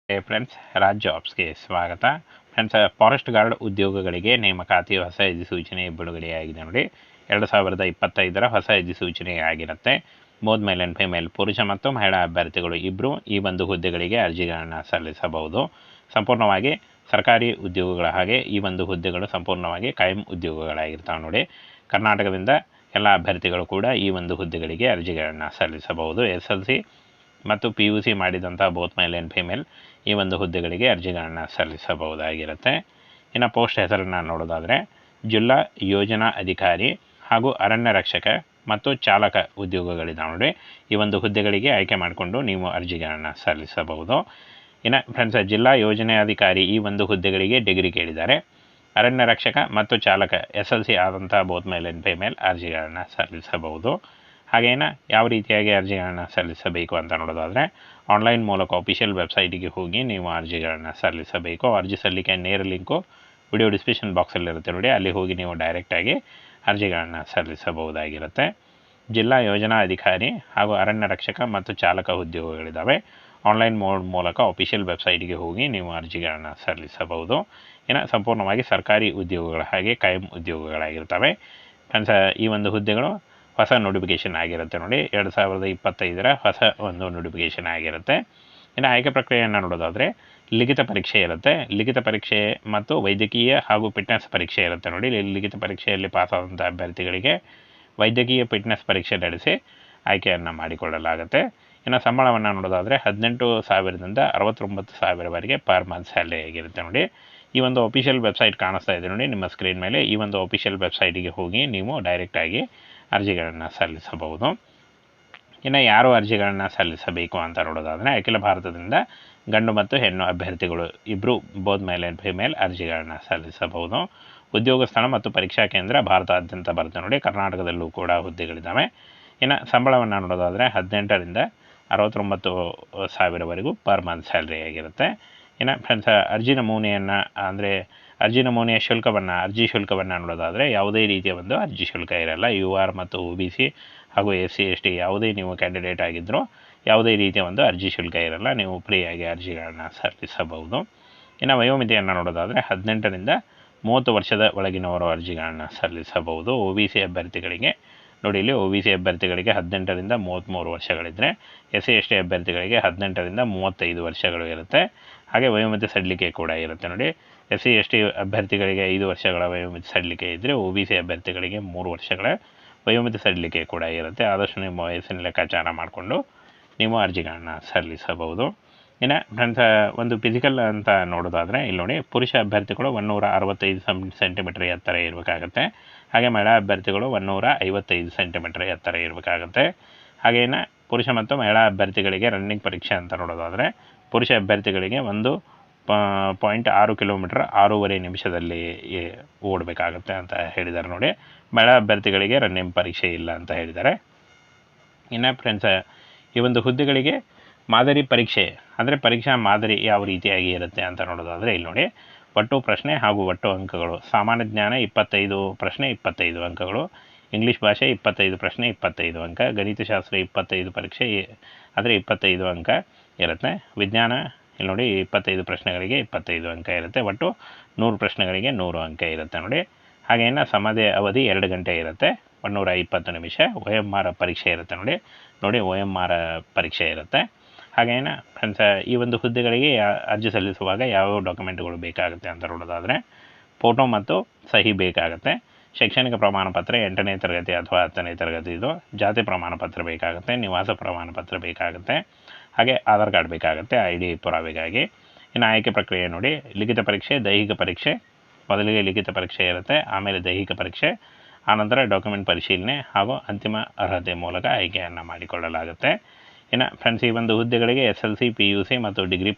Friends, Raj ಜಾಬ್ಸ್ಗೆ ಸ್ವಾಗತ. Friends, forest guard ಉದ್ಯೋಗಗಳಿಗೆ ನೇಮಕಾತಿ ಹೊಸ ಅಧಿಸೂಚನೆ ಬಿಡುಗಡೆಯಾಗಿದೆ ನೋಡಿ. 2025 ಹೊಸ ಅಧಿಸೂಚನೆ ಆಗಿರುತ್ತೆ. ಬೋತ್ ಮೇಲ್ ಆ್ಯಂಡ್ ಫಿಮೇಲ್, ಪುರುಷ ಮತ್ತು ಮಹಿಳಾ ಅಭ್ಯರ್ಥಿಗಳು ಇಬ್ಬರು ಈ ಒಂದು ಹುದ್ದೆಗಳಿಗೆ ಅರ್ಜಿಗಳನ್ನು ಸಲ್ಲಿಸಬಹುದು. ಸಂಪೂರ್ಣವಾಗಿ ಸರ್ಕಾರಿ ಉದ್ಯೋಗಗಳ ಹಾಗೆ ಈ ಒಂದು ಹುದ್ದೆಗಳು ಸಂಪೂರ್ಣವಾಗಿ ಕಾಯಂ ಉದ್ಯೋಗಗಳಾಗಿರ್ತಾವೆ ನೋಡಿ. ಕರ್ನಾಟಕದಿಂದ ಎಲ್ಲ ಅಭ್ಯರ್ಥಿಗಳು ಕೂಡ ಈ ಒಂದು ಹುದ್ದೆಗಳಿಗೆ ಅರ್ಜಿಗಳನ್ನು ಸಲ್ಲಿಸಬಹುದು. SLC ಮತ್ತು PUC ಮಾಡಿದಂಥ ಬೋತ್ ಮೇಲ್ ಆ್ಯಂಡ್ ಫಿಮೇಲ್ ಈ ಒಂದು ಹುದ್ದೆಗಳಿಗೆ ಅರ್ಜಿಗಳನ್ನು ಸಲ್ಲಿಸಬಹುದಾಗಿರುತ್ತೆ. ಇನ್ನು ಪೋಸ್ಟ್ ಹೆಸರನ್ನು ನೋಡೋದಾದರೆ ಜಿಲ್ಲಾ ಯೋಜನಾ ಅಧಿಕಾರಿ ಹಾಗೂ ಅರಣ್ಯ ರಕ್ಷಕ ಮತ್ತು ಚಾಲಕ ಉದ್ಯೋಗಗಳಿದ್ದಾವೆ ನೋಡಿ. ಈ ಒಂದು ಹುದ್ದೆಗಳಿಗೆ ಆಯ್ಕೆ ಮಾಡಿಕೊಂಡು ನೀವು ಅರ್ಜಿಗಳನ್ನು ಸಲ್ಲಿಸಬಹುದು. ಇನ್ನು ಫ್ರೆಂಡ್ಸ್, ಜಿಲ್ಲಾ ಯೋಜನಾಧಿಕಾರಿ ಈ ಒಂದು ಹುದ್ದೆಗಳಿಗೆ ಡಿಗ್ರಿ ಕೇಳಿದ್ದಾರೆ. ಅರಣ್ಯ ರಕ್ಷಕ ಮತ್ತು ಚಾಲಕ SLC ಆದಂಥ ಬೋತ್ ಮೇಲ್ ಆ್ಯಂಡ್ ಫಿಮೇಲ್ ಅರ್ಜಿಗಳನ್ನು ಸಲ್ಲಿಸಬಹುದು. ಹಾಗೇನು ಯಾವ ರೀತಿಯಾಗಿ ಅರ್ಜಿಗಳನ್ನು ಸಲ್ಲಿಸಬೇಕು ಅಂತ ನೋಡೋದಾದರೆ ಆನ್ಲೈನ್ ಮೂಲಕ ಅಫಿಷಿಯಲ್ ವೆಬ್ಸೈಟಿಗೆ ಹೋಗಿ ನೀವು ಅರ್ಜಿಗಳನ್ನು ಸಲ್ಲಿಸಬೇಕು. ಅರ್ಜಿ ಸಲ್ಲಿಕೆ ನೇರ ಲಿಂಕು ವಿಡಿಯೋ ಡಿಸ್ಕ್ರಿಪ್ಷನ್ ಬಾಕ್ಸಲ್ಲಿರುತ್ತೆ ನೋಡಿ, ಅಲ್ಲಿ ಹೋಗಿ ನೀವು ಡೈರೆಕ್ಟಾಗಿ ಅರ್ಜಿಗಳನ್ನು ಸಲ್ಲಿಸಬಹುದಾಗಿರುತ್ತೆ. ಜಿಲ್ಲಾ ಯೋಜನಾ ಅಧಿಕಾರಿ ಹಾಗೂ ಅರಣ್ಯ ರಕ್ಷಕ ಮತ್ತು ಚಾಲಕ ಉದ್ಯೋಗಗಳಿದ್ದಾವೆ. ಆನ್ಲೈನ್ ಮೋಡ್ ಮೂಲಕ ಅಫಿಷಿಯಲ್ ವೆಬ್ಸೈಟ್ಗೆ ಹೋಗಿ ನೀವು ಅರ್ಜಿಗಳನ್ನು ಸಲ್ಲಿಸಬಹುದು. ಇನ್ನು ಸಂಪೂರ್ಣವಾಗಿ ಸರ್ಕಾರಿ ಉದ್ಯೋಗಗಳ ಹಾಗೆ ಕಾಯಂ ಉದ್ಯೋಗಗಳಾಗಿರ್ತವೆ. ಫ್ರೆಂಡ್ಸ್, ಈ ಒಂದು ಹುದ್ದೆಗಳು ಹೊಸ ನೋಟಿಫಿಕೇಷನ್ ಆಗಿರುತ್ತೆ ನೋಡಿ. 2025 ಹೊಸ ಒಂದು ನೋಟಿಫಿಕೇಷನ್ ಆಗಿರುತ್ತೆ. ಇನ್ನು ಆಯ್ಕೆ ಪ್ರಕ್ರಿಯೆಯನ್ನು ನೋಡೋದಾದರೆ ಲಿಖಿತ ಪರೀಕ್ಷೆ ಇರುತ್ತೆ. ಲಿಖಿತ ಪರೀಕ್ಷೆ ಮತ್ತು ವೈದ್ಯಕೀಯ ಹಾಗೂ ಫಿಟ್ನೆಸ್ ಪರೀಕ್ಷೆ ಇರುತ್ತೆ ನೋಡಿ. ಲಿಖಿತ ಪರೀಕ್ಷೆಯಲ್ಲಿ ಪಾಸಾದಂಥ ಅಭ್ಯರ್ಥಿಗಳಿಗೆ ವೈದ್ಯಕೀಯ ಫಿಟ್ನೆಸ್ ಪರೀಕ್ಷೆ ನಡೆಸಿ ಆಯ್ಕೆಯನ್ನು ಮಾಡಿಕೊಳ್ಳಲಾಗುತ್ತೆ. ಇನ್ನು ಸಂಬಳವನ್ನು ನೋಡೋದಾದರೆ 18,000ದಿಂದ 69,000ವರೆಗೆ ಪರ್ ಮಂತ್ ಸ್ಯಾಲರಿ ಆಗಿರುತ್ತೆ ನೋಡಿ. ಈ ಒಂದು ಅಫಿಷಿಯಲ್ ವೆಬ್ಸೈಟ್ ಕಾಣಿಸ್ತಾ ಇದೆ ನೋಡಿ ನಿಮ್ಮ ಸ್ಕ್ರೀನ್ ಮೇಲೆ. ಈ ಒಂದು ಅಫಿಷಿಯಲ್ ವೆಬ್ಸೈಟಿಗೆ ಹೋಗಿ ನೀವು ಡೈರೆಕ್ಟಾಗಿ ಅರ್ಜಿಗಳನ್ನು ಸಲ್ಲಿಸಬಹುದು. ಇನ್ನು ಯಾರು ಅರ್ಜಿಗಳನ್ನು ಸಲ್ಲಿಸಬೇಕು ಅಂತ ನೋಡೋದಾದರೆ ಅಖಿಲ ಭಾರತದಿಂದ ಗಂಡು ಮತ್ತು ಹೆಣ್ಣು ಅಭ್ಯರ್ಥಿಗಳು ಇಬ್ಬರು ಬೋತ್ ಮೇಲ್ ಆ್ಯಂಡ್ ಫಿಮೇಲ್ ಅರ್ಜಿಗಳನ್ನು ಸಲ್ಲಿಸಬಹುದು. ಉದ್ಯೋಗ ಸ್ಥಳ ಮತ್ತು ಪರೀಕ್ಷಾ ಕೇಂದ್ರ ಭಾರತಾದ್ಯಂತ ಬರುತ್ತೆ ನೋಡಿ. ಕರ್ನಾಟಕದಲ್ಲೂ ಕೂಡ ಹುದ್ದೆಗಳಿದ್ದಾವೆ. ಇನ್ನು ಸಂಬಳವನ್ನು ನೋಡೋದಾದರೆ 18ರಿಂದ 69,000ವರೆಗೂ ಪರ್ ಮಂತ್ ಸ್ಯಾಲ್ರಿ ಆಗಿರುತ್ತೆ. ಇನ್ನು ಫ್ರೆಂಡ್ಸ್, ಅರ್ಜಿ ನಮೂನೆಯ ಅರ್ಜಿ ಶುಲ್ಕವನ್ನು ನೋಡೋದಾದರೆ ಯಾವುದೇ ರೀತಿಯ ಒಂದು ಅರ್ಜಿ ಶುಲ್ಕ ಇರಲ್ಲ. UR ಮತ್ತು OBC ಹಾಗೂ SC ST ಯಾವುದೇ ನೀವು ಕ್ಯಾಂಡಿಡೇಟ್ ಆಗಿದ್ದರೂ ಯಾವುದೇ ರೀತಿಯ ಒಂದು ಅರ್ಜಿ ಶುಲ್ಕ ಇರಲ್ಲ. ನೀವು ಫ್ರೀಯಾಗಿ ಅರ್ಜಿಗಳನ್ನು ಸಲ್ಲಿಸಬಹುದು. ಇನ್ನು ವಯೋಮಿತಿಯನ್ನು ನೋಡೋದಾದರೆ 18ರಿಂದ 30 ವರ್ಷದ ಒಳಗಿನವರು ಅರ್ಜಿಗಳನ್ನು ಸಲ್ಲಿಸಬಹುದು. OBC ಅಭ್ಯರ್ಥಿಗಳಿಗೆ ನೋಡಿ, ಇಲ್ಲಿ OBC ಅಭ್ಯರ್ಥಿಗಳಿಗೆ 18ರಿಂದ 33 ವರ್ಷಗಳಿದ್ದರೆ SC ST ಅಭ್ಯರ್ಥಿಗಳಿಗೆ 18ರಿಂದ 35 ವರ್ಷಗಳು ಇರುತ್ತೆ. ಹಾಗೆ ವಯೋಮಿತಿ ಸಡಿಲಿಕೆ ಕೂಡ ಇರುತ್ತೆ ನೋಡಿ. SC ST ಅಭ್ಯರ್ಥಿಗಳಿಗೆ 5 ವರ್ಷಗಳ ವಯೋಮಿತಿ ಸಡಿಲಿಕೆ ಇದ್ದರೆ OBC ಅಭ್ಯರ್ಥಿಗಳಿಗೆ 3 ವರ್ಷಗಳ ವಯೋಮಿತಿ ಸಡಿಲಿಕೆ ಕೂಡ ಇರುತ್ತೆ. ಆದಷ್ಟು ನಿಮ್ಮ ವಯಸ್ಸಿನ ಲೆಕ್ಕಾಚಾರ ಮಾಡಿಕೊಂಡು ನೀವು ಅರ್ಜಿಗಳನ್ನು ಸಲ್ಲಿಸಬಹುದು. ಇನ್ನು ಫ್ರೆಂಡ್ಸ್, ಒಂದು ಫಿಸಿಕಲ್ ಅಂತ ನೋಡೋದಾದರೆ ಇಲ್ಲಿ ನೋಡಿ, ಪುರುಷ ಅಭ್ಯರ್ಥಿಗಳು 165 ಸೆಂಟಿಮೀಟರ್ ಎತ್ತರ ಇರಬೇಕಾಗತ್ತೆ. ಹಾಗೆ ಮಹಿಳಾ ಅಭ್ಯರ್ಥಿಗಳು 155 ಸೆಂಟಿಮೀಟರ್ ಎತ್ತರ ಇರಬೇಕಾಗತ್ತೆ. ಹಾಗೇನು ಪುರುಷ ಮತ್ತು ಮಹಿಳಾ ಅಭ್ಯರ್ಥಿಗಳಿಗೆ ರನ್ನಿಂಗ್ ಪರೀಕ್ಷೆ ಅಂತ ನೋಡೋದಾದರೆ ಪುರುಷ ಅಭ್ಯರ್ಥಿಗಳಿಗೆ 1.6 ಕಿಲೋಮೀಟರ್ 6.5 ನಿಮಿಷದಲ್ಲಿ ಓಡಬೇಕಾಗುತ್ತೆ ಅಂತ ಹೇಳಿದ್ದಾರೆ ನೋಡಿ. ಮಹಿಳಾ ಅಭ್ಯರ್ಥಿಗಳಿಗೆ ರನ್ನಿಂಗ್ ಪರೀಕ್ಷೆ ಇಲ್ಲ ಅಂತ ಹೇಳಿದ್ದಾರೆ. ಇನ್ನು ಫ್ರೆಂಡ್ಸ್, ಈ ಒಂದು ಹುದ್ದೆಗಳಿಗೆ ಮಾದರಿ ಪರೀಕ್ಷೆ ಅಂದರೆ ಪರೀಕ್ಷಾ ಮಾದರಿ ಯಾವ ರೀತಿಯಾಗಿ ಇರುತ್ತೆ ಅಂತ ನೋಡೋದಾದರೆ ಇಲ್ಲಿ ನೋಡಿ, ಒಟ್ಟು ಪ್ರಶ್ನೆ ಹಾಗೂ ಒಟ್ಟು ಅಂಕಗಳು. ಸಾಮಾನ್ಯ ಜ್ಞಾನ 25 ಪ್ರಶ್ನೆ 25 ಅಂಕಗಳು, ಇಂಗ್ಲೀಷ್ ಭಾಷೆ 25 ಪ್ರಶ್ನೆ 25 ಅಂಕ, ಗಣಿತಶಾಸ್ತ್ರ 25 ಪರೀಕ್ಷೆ ಆದರೆ 25 ಅಂಕ ಇರುತ್ತೆ. ವಿಜ್ಞಾನ ಇಲ್ಲಿ ನೋಡಿ 25 ಪ್ರಶ್ನೆಗಳಿಗೆ 25 ಅಂಕ ಇರುತ್ತೆ. ಒಟ್ಟು 100 ಪ್ರಶ್ನೆಗಳಿಗೆ 100 ಅಂಕ ಇರುತ್ತೆ ನೋಡಿ. ಹಾಗೇನು ಸಮಯ ಅವಧಿ 2 ಗಂಟೆ ಇರುತ್ತೆ, 120 ನಿಮಿಷ. OMR ಪರೀಕ್ಷೆ ಇರುತ್ತೆ ನೋಡಿ OMR ಪರೀಕ್ಷೆ ಇರುತ್ತೆ. ಹಾಗೇನು ಫ್ರೆಂಡ್ಸ್, ಈ ಒಂದು ಹುದ್ದೆಗಳಿಗೆ ಅರ್ಜಿ ಸಲ್ಲಿಸುವಾಗ ಯಾವ ಡಾಕ್ಯುಮೆಂಟ್ಗಳು ಬೇಕಾಗುತ್ತೆ ಅಂತ ನೋಡೋದಾದರೆ ಫೋಟೋ ಮತ್ತು ಸಹಿ ಬೇಕಾಗುತ್ತೆ. ಶೈಕ್ಷಣಿಕ ಪ್ರಮಾಣ ಪತ್ರ 8ನೇ ತರಗತಿ ಅಥವಾ 10ನೇ ತರಗತಿದು, ಜಾತಿ ಪ್ರಮಾಣ ಪತ್ರ ಬೇಕಾಗುತ್ತೆ, ನಿವಾಸ ಪ್ರಮಾಣ ಪತ್ರ ಬೇಕಾಗುತ್ತೆ, ಹಾಗೆ ಆಧಾರ್ ಕಾರ್ಡ್ ಬೇಕಾಗುತ್ತೆ ID ಪುರಾವೆಗಾಗಿ. ಇನ್ನು ಆಯ್ಕೆ ಪ್ರಕ್ರಿಯೆ ನೋಡಿ, ಲಿಖಿತ ಪರೀಕ್ಷೆ, ದೈಹಿಕ ಪರೀಕ್ಷೆ. ಮೊದಲಿಗೆ ಲಿಖಿತ ಪರೀಕ್ಷೆ ಇರುತ್ತೆ, ಆಮೇಲೆ ದೈಹಿಕ ಪರೀಕ್ಷೆ, ಆನಂತರ ಡಾಕ್ಯುಮೆಂಟ್ ಪರಿಶೀಲನೆ ಹಾಗೂ ಅಂತಿಮ ಅರ್ಹತೆ ಮೂಲಕ ಆಯ್ಕೆಯನ್ನು ಮಾಡಿಕೊಳ್ಳಲಾಗುತ್ತೆ. ಇನ್ನು ಫ್ರೆಂಡ್ಸ್, ಈ ಒಂದು ಹುದ್ದೆಗಳಿಗೆ SLC PUC ಮತ್ತು ಡಿಗ್ರಿ